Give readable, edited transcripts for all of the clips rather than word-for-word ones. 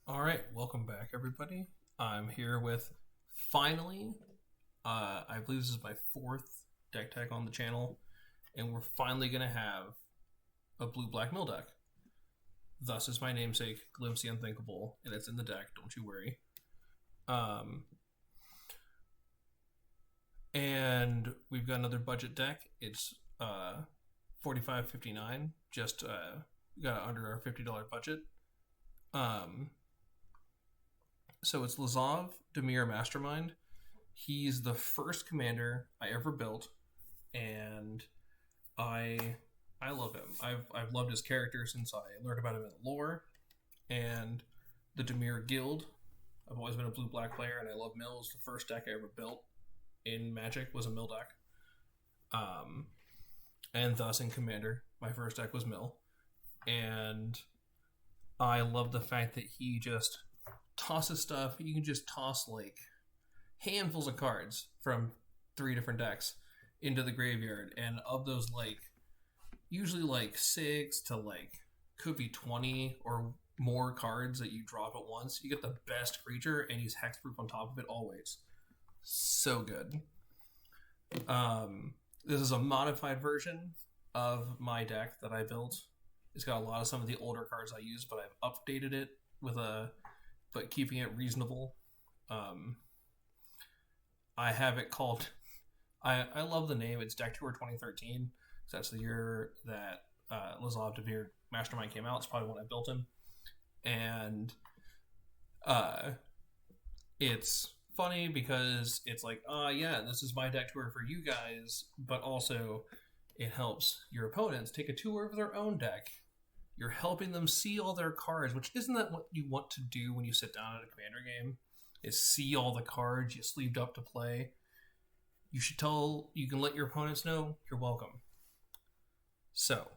All right, welcome back, everybody. I'm here with finally, I believe this is my fourth Decktech on the channel, and we're finally going to have a blue-black mill deck. Thus is my namesake, Glimpse the Unthinkable, and it's in the deck, don't you worry. And we've got another budget deck. It's $45.59, just got under our $50 budget. So it's Lazov, Demir Mastermind. He's the first commander I ever built, and I love him. I've loved his character since I learned about him in the lore, and the Demir Guild. I've always been a blue-black player, and I love mills. The first deck I ever built in Magic was a mill deck. And thus in Commander, my first deck was mill. And I love the fact that he just tosses stuff. You can just toss like handfuls of cards from 3 different decks into the graveyard, and of those, like usually like 6 to like could be 20 or more cards that you drop at once, you get the best creature, and he's hexproof on top of it always. So good. This is a modified version of my deck that I built. It's got a lot of some of the older cards I use, but I've updated it but keeping it reasonable. I have it called, I love the name. It's Deck Tour 2013. So that's the year that Lazov Demir Mastermind came out. It's probably when I built him. And it's funny because it's like, yeah, this is my deck tour for you guys, but also it helps your opponents take a tour of their own deck. You're helping them see all their cards, which isn't that what you want to do when you sit down at a Commander game, is see all the cards you sleeved up to play. You can let your opponents know you're welcome. So,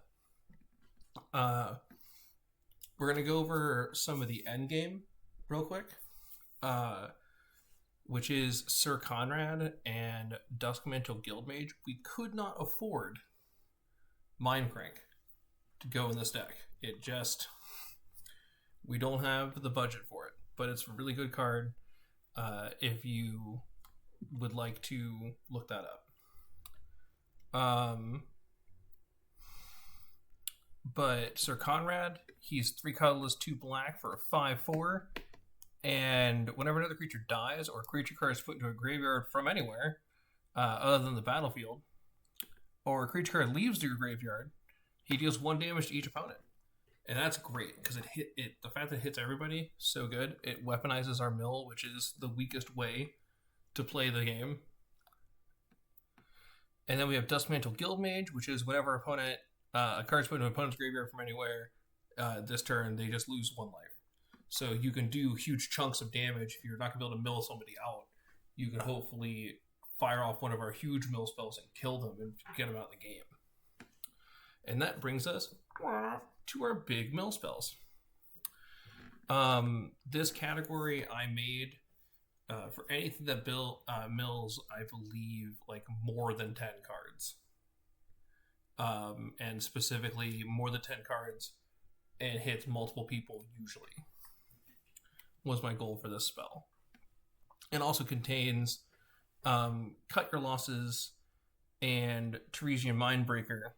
we're going to go over some of the end game real quick, which is Sir Conrad and Duskmantle Guildmage. We could not afford Mindcrank to go in this deck. We don't have the budget for it, but it's a really good card if you would like to look that up. But Sir Conrad, he's 3 colorless, 2 black for a 5/4, and whenever another creature dies or a creature card is put into a graveyard from anywhere other than the battlefield, or a creature card leaves your graveyard, he deals 1 damage to each opponent. And that's great because the fact that it hits everybody, so good. It weaponizes our mill, which is the weakest way to play the game. And then we have Duskmantle Guildmage, which is whenever a card's put into an opponent's graveyard from anywhere, this turn they just lose 1 life. So you can do huge chunks of damage. If you're not going to be able to mill somebody out, you can hopefully fire off one of our huge mill spells and kill them and get them out of the game. And that brings us to our big mill spells. This category I made for anything that mills, I believe, like more than 10 cards. And specifically more than 10 cards and hits multiple people usually was my goal for this spell. It also contains Cut Your Losses and Teresian Mindbreaker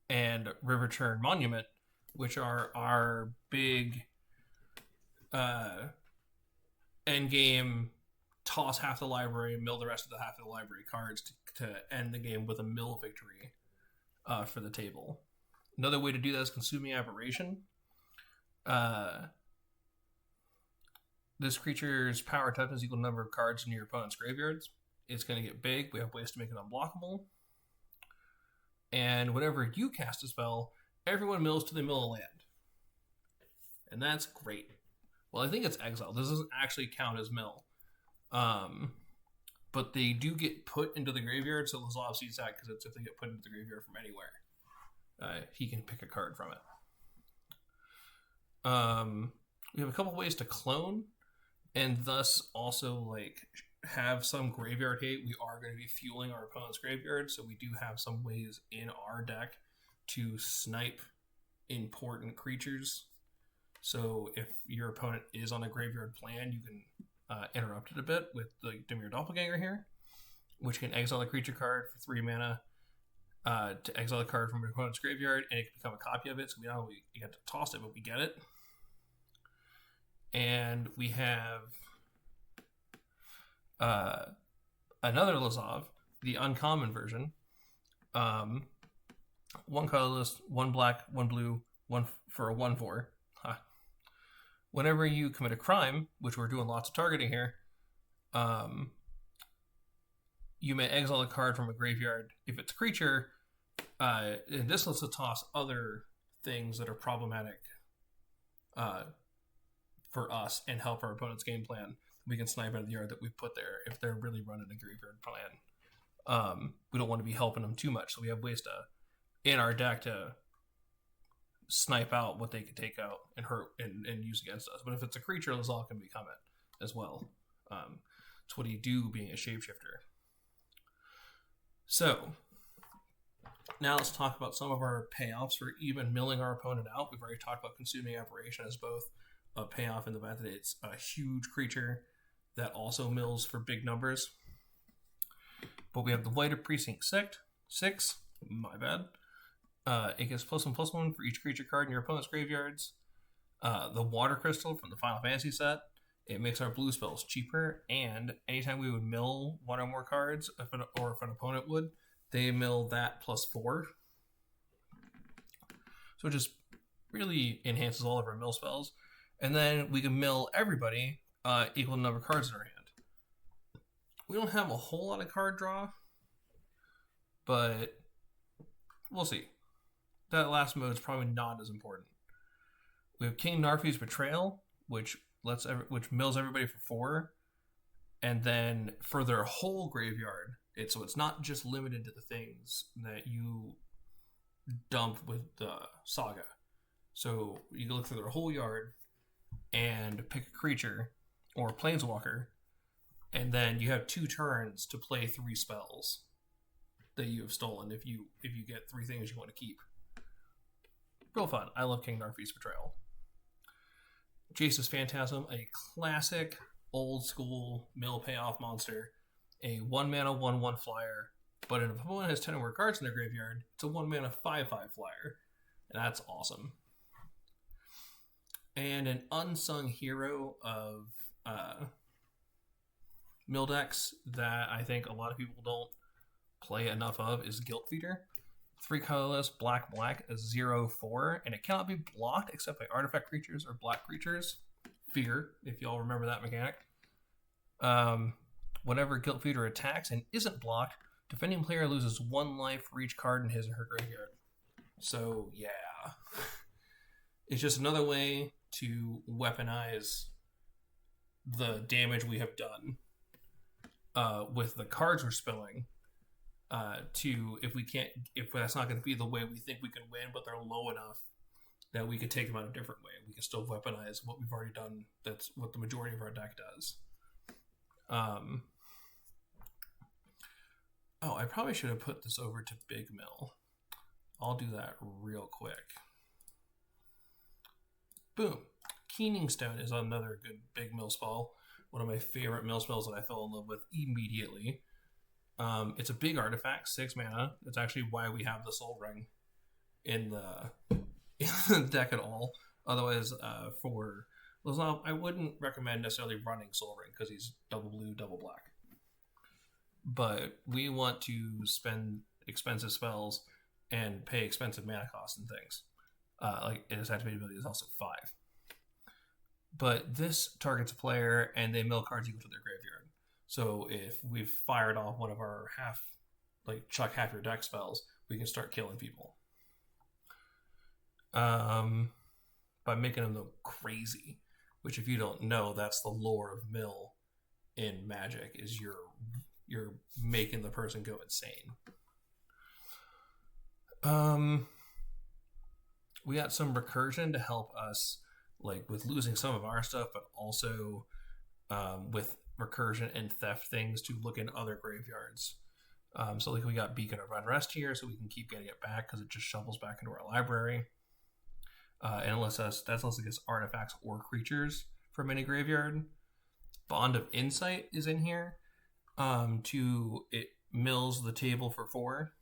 and Riverturn Monument, which are our big endgame toss half the library and mill the rest of the half of the library cards to end the game with a mill victory for the table. Another way to do that is Consuming Aberration. This creature's power toughness equal number of cards in your opponent's graveyards. It's going to get big. We have ways to make it unblockable. And whenever you cast a spell, everyone mills to the mill a land. And that's great. Well, I think it's exile. This doesn't actually count as mill. But they do get put into the graveyard, so Lazov sees that because it's if they get put into the graveyard from anywhere. He can pick a card from it. We have a couple ways to clone, and thus also like have some graveyard hate. We are going to be fueling our opponent's graveyard, so we do have some ways in our deck to snipe important creatures. So if your opponent is on a graveyard plan, you can interrupt it a bit with the Dimir Doppelganger here, which can exile a creature card for 3 mana to exile a card from your opponent's graveyard, and it can become a copy of it. So we not only get to toss it, but we get it. And we have another Lazov, the uncommon version. 1 colorless, 1 black, 1 blue, 1 for a 1/4. Whenever you commit a crime, which we're doing lots of targeting here, you may exile a card from a graveyard if it's a creature. And this lets us toss other things that are problematic for us and help our opponent's game plan. We can snipe out of the yard that we put there if they're really running a graveyard plan. We don't want to be helping them too much, so we have ways to in our deck to snipe out what they could take out and hurt and use against us. But if it's a creature, Lazal can become it as well. It's what he do being a shapeshifter. So now let's talk about some of our payoffs for even milling our opponent out. We've already talked about Consuming Apparition as both a payoff in the fact that it's a huge creature that also mills for big numbers. But we have the White of Precinct 6. My bad. It gets +1/+1 for each creature card in your opponent's graveyards. The Water Crystal from the Final Fantasy set. It makes our blue spells cheaper, and anytime we would mill one or more cards, if an opponent would, they mill that +4. So it just really enhances all of our mill spells. And then we can mill everybody equal to the number of cards in our hand. We don't have a whole lot of card draw, but we'll see. That last mode is probably not as important. We have King Narfi's Betrayal, which mills everybody for 4, and then for their whole graveyard. So it's not just limited to the things that you dump with the Saga. So you can look through their whole yard and pick a creature or a planeswalker, and then you have 2 turns to play 3 spells that you have stolen if you get 3 things you want to keep. Real fun. I love King Narfi's Betrayal. Jace's Phantasm, a classic old school mill payoff monster. A 1 mana 1/1 flyer, but if an opponent has 10 or more cards in their graveyard, it's a 1 mana 5/5 flyer. And that's awesome. And an unsung hero of mill decks that I think a lot of people don't play enough of is Guiltfeeder. 3 colorless, black, a 0/4, and it cannot be blocked except by artifact creatures or black creatures. Fear, if y'all remember that mechanic. Whenever Guiltfeeder attacks and isn't blocked, defending player loses 1 life for each card in his or her graveyard. So, yeah. It's just another way to weaponize the damage we have done with the cards we're spilling. If that's not going to be the way we think we can win, but they're low enough that we could take them out a different way. We can still weaponize what we've already done. That's what the majority of our deck does. I probably should have put this over to Big Mill. I'll do that real quick. Boom. Keening Stone is another good big mill spell. One of my favorite mill spells that I fell in love with immediately. It's a big artifact, 6 mana. That's actually why we have the Soul Ring in the deck at all. Otherwise, for Lazal, I wouldn't recommend necessarily running Soul Ring because he's double blue, double black. But we want to spend expensive spells and pay expensive mana costs and things. Like his activated ability is also 5. But this targets a player and they mill cards equal to their graveyard. So if we've fired off one of our chuck half your deck spells, we can start killing people. By making them go crazy. Which, if you don't know, that's the lore of mill in Magic, is you're making the person go insane. We got some recursion to help us, with losing some of our stuff, but also with recursion and theft things to look in other graveyards. So we got Beacon of Unrest here, so we can keep getting it back because it just shovels back into our library. and unless that's unless it gets artifacts or creatures from any graveyard. Bond of Insight is in here. It mills the table for 4,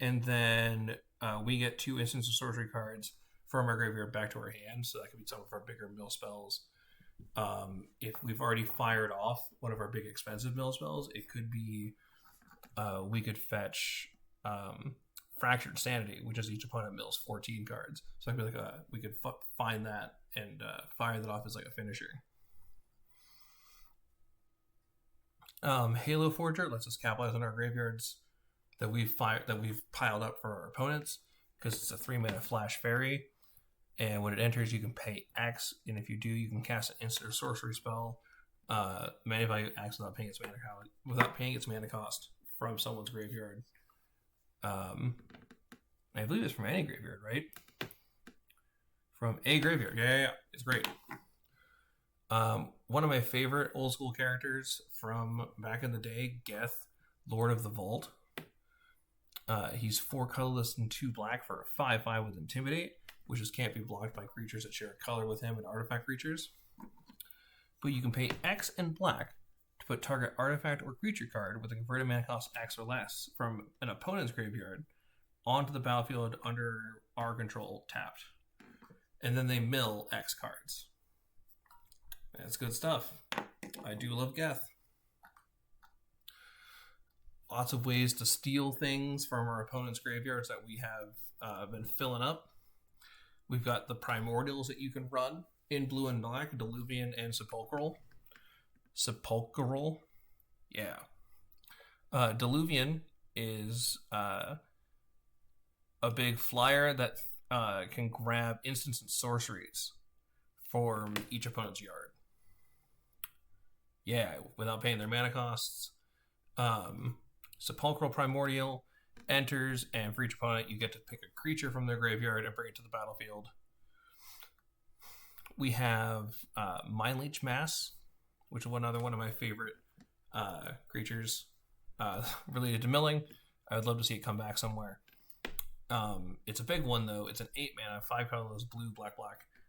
and then we get 2 instants of sorcery cards from our graveyard back to our hand. So that could be some of our bigger mill spells. If we've already fired off one of our big expensive mill spells, it could be we could fetch Fractured Sanity, which is each opponent mills 14 cards. So I could be like we could find that and fire that off as like a finisher. Halo Forger lets us capitalize on our graveyards that we've piled up for our opponents, because it's a 3-mana flash fairy, and when it enters you can pay X, and if you do you can cast an instant or sorcery spell, mana value X without paying its mana cost from someone's graveyard. I believe it's from any graveyard, right? From a graveyard. Yeah. It's great. One of my favorite old school characters from back in the day, Geth, Lord of the Vault. He's 4 colorless and 2 black for a 5/5 with Intimidate, which just can't be blocked by creatures that share a color with him and artifact creatures. But you can pay X and black to put target artifact or creature card with a converted mana cost X or less from an opponent's graveyard onto the battlefield under our control tapped. And then they mill X cards. That's good stuff. I do love Geth. Lots of ways to steal things from our opponent's graveyards that we have been filling up. We've got the Primordials that you can run in blue and black, Diluvian and Sepulchral. Yeah. Diluvian is a big flyer that can grab instants and sorceries from each opponent's yard. Yeah, without paying their mana costs. Sepulchral Primordial enters, and for each opponent you get to pick a creature from their graveyard and bring it to the battlefield. We have Mindleech Mass, which is another one of my favorite creatures related to milling. I would love to see it come back somewhere. It's a big one though. It's an 8 mana, 5 colorless, blue, black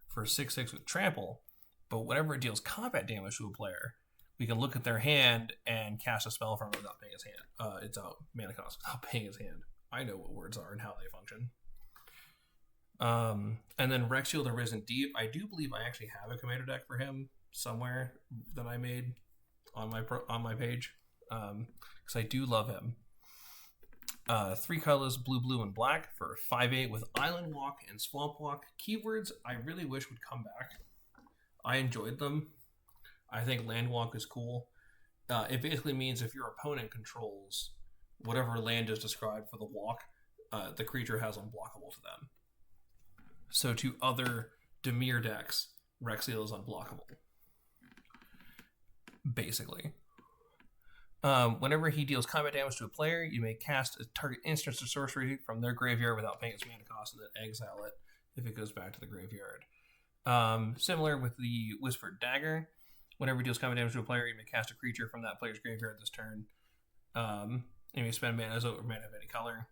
for 6/6 with trample. But whenever it deals combat damage to a player, we can look at their hand and cast a spell from it without paying his hand. It's out mana cost without paying his hand. I know what words are and how they function. And then Grxylbxsylgd, the Risen Deep. I do believe I actually have a commander deck for him somewhere that I made on my page, because I do love him. 3 colors, blue, and black for 5/8 with Island Walk and Swamp Walk. Keywords I really wish would come back. I enjoyed them. I think Land Walk is cool. It basically means if your opponent controls whatever land is described for the walk, the creature has unblockable to them. So to other Dimir decks, Grxylbxsylgd is unblockable. Basically. Whenever he deals combat damage to a player, you may cast a target instant or sorcery from their graveyard without paying its mana cost, and then exile it if it goes back to the graveyard. Similar with the Whispered Dagger. Whenever he deals combat damage to a player, you may cast a creature from that player's graveyard this turn. You may spend mana as over mana of any color.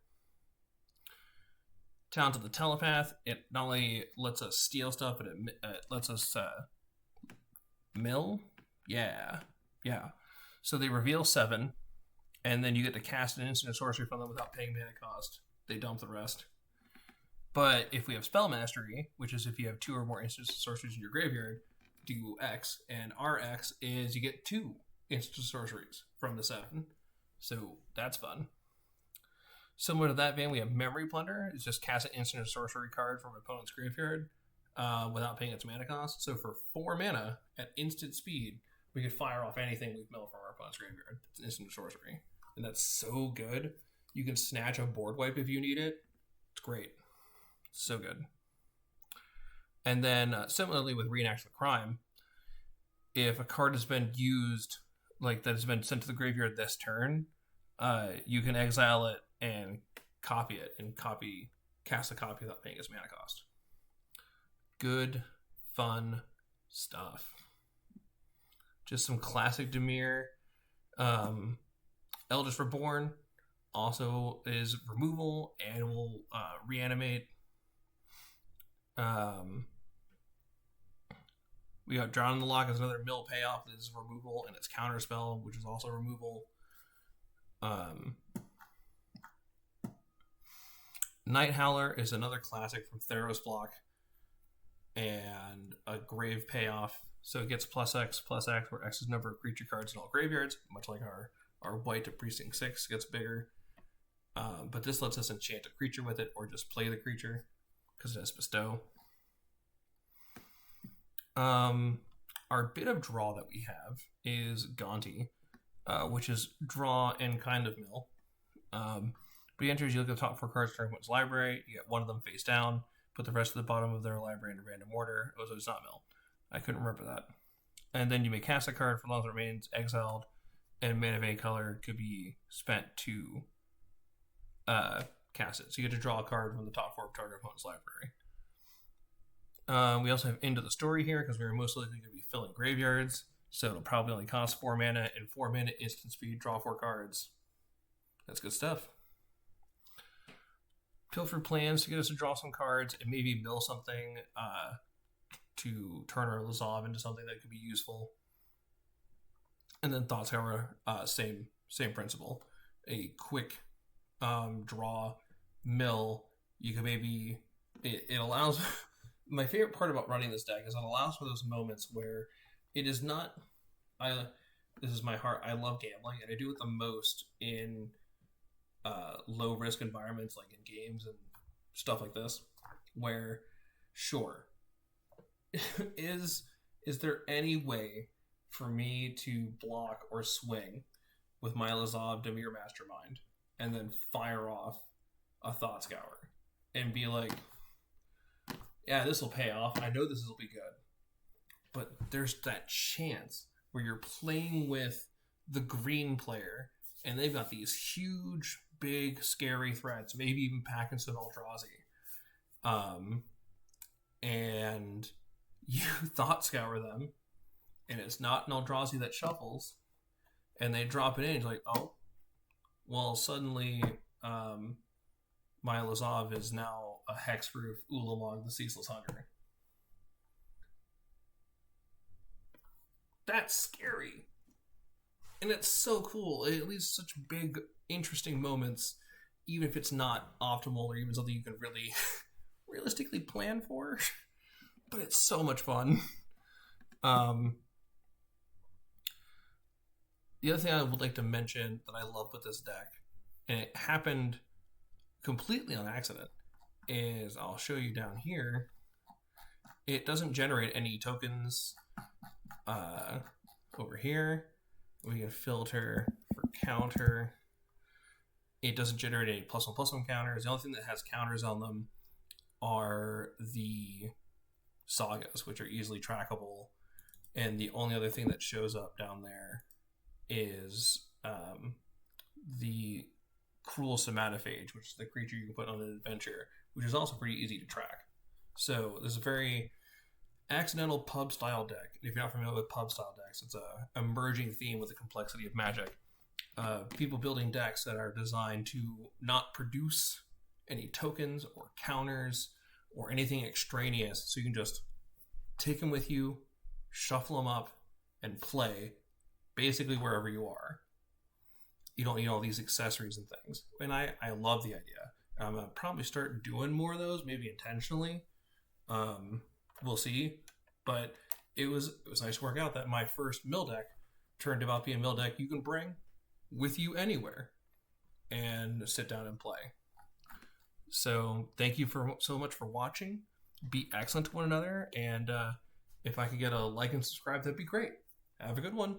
Talent of the Telepath. It not only lets us steal stuff, but it lets us mill. Yeah. So they reveal 7, and then you get to cast an instant or sorcery from them without paying mana cost. They dump the rest. But if we have Spell Mastery, which is if you have 2 or more instant sorceries in your graveyard, do X, and our X is you get 2 instant sorceries from the 7. So that's fun. Similar to that vein, we have Memory Plunder. It's just cast an instant or sorcery card from an opponent's graveyard without paying its mana cost. So for 4 mana at instant speed, we could fire off anything we've milled from our opponent's graveyard. It's an instant sorcery. And that's so good. You can snatch a board wipe if you need it. It's great. So good. And then similarly with Reenact the Crime, if a card has been used, like that has been sent to the graveyard this turn, you can exile it and copy it and cast a copy without paying its mana cost. Good, fun stuff. Just some classic Dimir. Eldest Reborn also is removal and will reanimate. We got Drown in the Lock as another mill payoff. This is removal, and it's Counterspell, which is also removal. Night Howler is another classic from Theros block, and a grave payoff. So it gets +X, where X is the number of creature cards in all graveyards, much like our white to Precinct 6 gets bigger. But this lets us enchant a creature with it, or just play the creature, because it has Bestow. Our bit of draw that we have is Gonti, which is draw and kind of mill. But he enters, you look at the top 4 cards from one's library, you get one of them face down, put the rest of the bottom of their library in a random order. Oh, so it's not mill. I couldn't remember that. And then you may cast a card for as long as it remains exiled, and mana of any color could be spent to cast it. So you get to draw a card from the top 4 of target opponent's library. We also have End of the Story here, because we're most likely going to be filling graveyards. So it'll probably only cost 4 mana, and 4 mana instant speed, draw 4 cards. That's good stuff. Pilfer plans to get us to draw some cards and maybe mill something to turn our Lazov into something that could be useful. And then Thoughtscour, same principle. A quick draw, mill. You can maybe... It allows... My favorite part about running this deck is it allows for those moments where it is not... This is my heart. I love gambling, and I do it the most in low risk environments, like in games and stuff like this, where sure, is there any way for me to block or swing with my Lazov Dimir Mastermind and then fire off a Thoughtscour and be like, yeah, this will pay off, I know this will be good, but there's that chance where you're playing with the green player and they've got these huge, big, scary threats, maybe even packing some Eldrazi. And you Thoughtscour them, and it's not an Eldrazi that shuffles, and they drop it in, and you're like, oh, well, suddenly my Lazov is now a Hexproof Ulamog the Ceaseless Hunter. That's scary. And it's so cool. It leads to such big, interesting moments, even if it's not optimal or even something you can really realistically plan for. But it's so much fun. The other thing I would like to mention that I love with this deck, and it happened completely on accident, is I'll show you down here. It doesn't generate any tokens over here. We can filter for counter. It doesn't generate any +1/+1 counters. The only thing that has counters on them are the sagas, which are easily trackable. And the only other thing that shows up down there is the Cruel Somatophage, which is the creature you can put on an adventure, which is also pretty easy to track. So this is a very accidental pub style deck. If you're not familiar with pub style decks, it's a emerging theme with the complexity of Magic. People building decks that are designed to not produce any tokens or counters or anything extraneous, so you can just take them with you, shuffle them up, and play basically wherever you are. You don't need all these accessories and things. And I love the idea. I'm going to probably start doing more of those, maybe intentionally. We'll see. But it was nice to work out that my first mill deck turned out to be a mill deck you can bring with you anywhere and sit down and play. So thank you so much for watching. Be excellent to one another. And if I could get a like and subscribe, that'd be great. Have a good one.